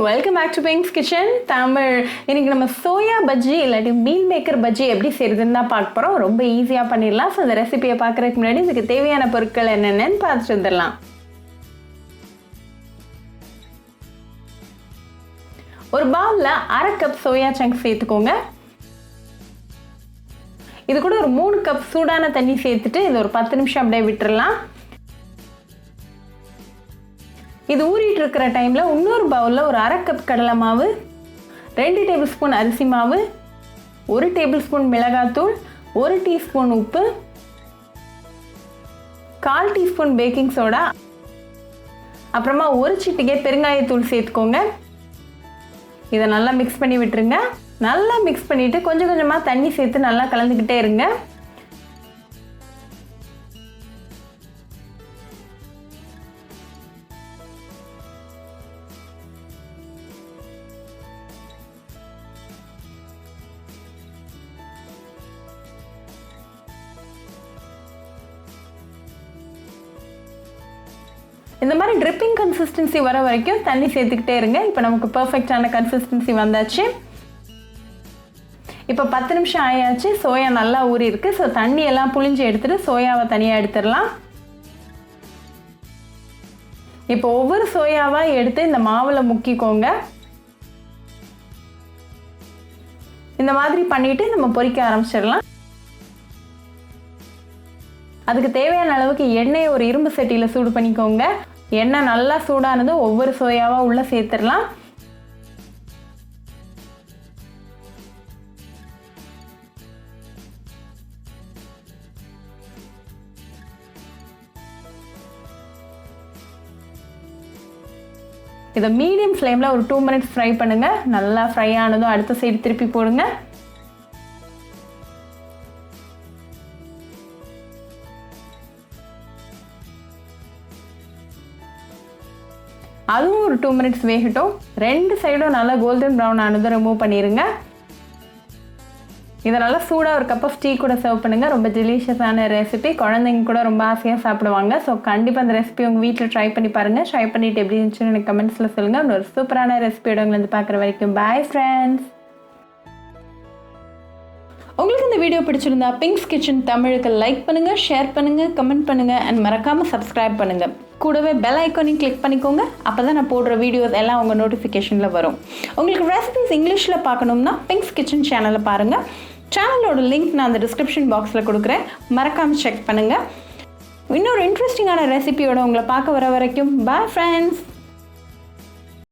Welcome back to pinks kitchen Tamil. இன்னைக்கு நம்ம soya bajji இல்லாட்டி மீல் மேக்கர் பஜ்ஜி எப்படி செய்யறதுன்னு தான் பார்க்க போகிறோம். ரொம்ப ஈஸியாக பண்ணிடலாம். ஸோ இந்த ரெசிபியை பார்க்குறதுக்கு முன்னாடி இதுக்கு தேவையான பொருட்கள் என்னென்னு பார்த்துட்டு வந்துடலாம். ஒரு பவுலில் 1/2 கப் சோயா சங்க்ஸ் சேர்த்துக்கோங்க. இது கூட ஒரு 3 கப் சூடான தண்ணி சேர்த்துட்டு இது ஒரு 10 நிமிஷம் அப்படியே விட்டுறலாம். இது ஊறிட்டு இருக்கிற டைமில் இன்னொரு பவுலில் ஒரு 1/2 கப் கடலை மாவு, 2 டேபிள் ஸ்பூன் அரிசி மாவு, 1 டேபிள் ஸ்பூன் மிளகாத்தூள், 1 டீஸ்பூன் உப்பு, 1/4 டீஸ்பூன் பேக்கிங் சோடா, அப்புறமா 1 சிட்டிகை பெருங்காயத்தூள் சேர்த்துக்கோங்க. இதை நல்லா மிக்ஸ் பண்ணி விட்டுருங்க. நல்லா மிக்ஸ் பண்ணிவிட்டு கொஞ்சம் கொஞ்சமாக தண்ணி சேர்த்து நல்லா கலந்துக்கிட்டே இருங்க. இந்த மாதிரி ட்ரிப்பிங் கன்சிஸ்டன்சி வர வரைக்கும் தண்ணி சேர்த்துக்கிட்டே இருங்க. இப்போ நமக்கு பர்ஃபெக்டான கன்சிஸ்டன்சி வந்தாச்சு. இப்போ 10 நிமிஷம் ஆயாச்சு. சோயா நல்லா ஊறி இருக்குது. ஸோ தண்ணியெல்லாம் புழிஞ்சு எடுத்துகிட்டு சோயாவை தனியாக எடுத்துடலாம். இப்போ ஒவ்வொரு சோயாவாக எடுத்து இந்த மாவில் முக்கிக்கோங்க. இந்த மாதிரி பண்ணிவிட்டு நம்ம பொரிக்க ஆரம்பிச்சிடலாம். அதுக்கு தேவையான அளவுக்கு எண்ணெயை ஒரு இரும்பு சட்டியில் சூடு பண்ணிக்கோங்க. எண்ணெய் நல்லா சூடானதும் ஒவ்வொரு சோயாவாக உள்ளே சேர்த்துடலாம். இதை மீடியம் ஃப்ளேமில் ஒரு 2 மினிட்ஸ் ஃப்ரை பண்ணுங்கள். நல்லா ஃப்ரை ஆனதும் அடுத்த சைடு திருப்பி போடுங்க. அதுவும் ஒரு 2 மினிட்ஸ் வேகட்டும். 2 சைடும் நல்லா கோல்டன் ப்ரௌன் ஆனதும் ரிமூவ் பண்ணிடுங்க. இதை நல்லா சூடாக ஒரு கப் ஆஃப் டீ கூட சர்வ் பண்ணுங்கள். ரொம்ப டெலிஷியஸான ரெசிபி. குழந்தைங்க கூட ரொம்ப ஆசையாக சாப்பிடுவாங்க. ஸோ கண்டிப்பாக அந்த ரெசிபி உங்கள் வீட்டில் ட்ரை பண்ணி பாருங்கள். ட்ரை பண்ணிவிட்டு எப்படி இருந்துச்சுன்னு எனக்கு கமெண்ட்ஸில் சொல்லுங்கள். இன்னொரு சூப்பரான ரெசிபியோட உங்களை வந்து பார்க்குற வரைக்கும் பாய் ஃப்ரெண்ட்ஸ். உங்களுக்கு இந்த வீடியோ பிடிச்சிருந்தா பிங்க்ஸ் கிச்சன் தமிழுக்கு லைக் பண்ணுங்கள், ஷேர் பண்ணுங்கள், கமெண்ட் பண்ணுங்கள் அண்ட் மறக்காமல் சப்ஸ்கிரைப் பண்ணுங்கள். கூடவே பெல் ஐக்கானையும் கிளிக் பண்ணிக்கோங்க. அப்போ தான் நான் போடுற வீடியோஸ் எல்லாம் உங்கள் நோட்டிஃபிகேஷனில் வரும். உங்களுக்கு ரெசிபிஸ் இங்கிலீஷில் பார்க்கணும்னா பிங்க்ஸ் கிச்சன் சேனலை பாருங்கள். சேனலோட லிங்க் நான் அந்த டிஸ்கிரிப்ஷன் பாக்ஸில் கொடுக்குறேன். மறக்காமல் செக் பண்ணுங்கள். இன்னொரு இன்ட்ரெஸ்டிங்கான ரெசிபியோட உங்களை பார்க்க வர வரைக்கும் பாய் ஃப்ரெண்ட்ஸ்.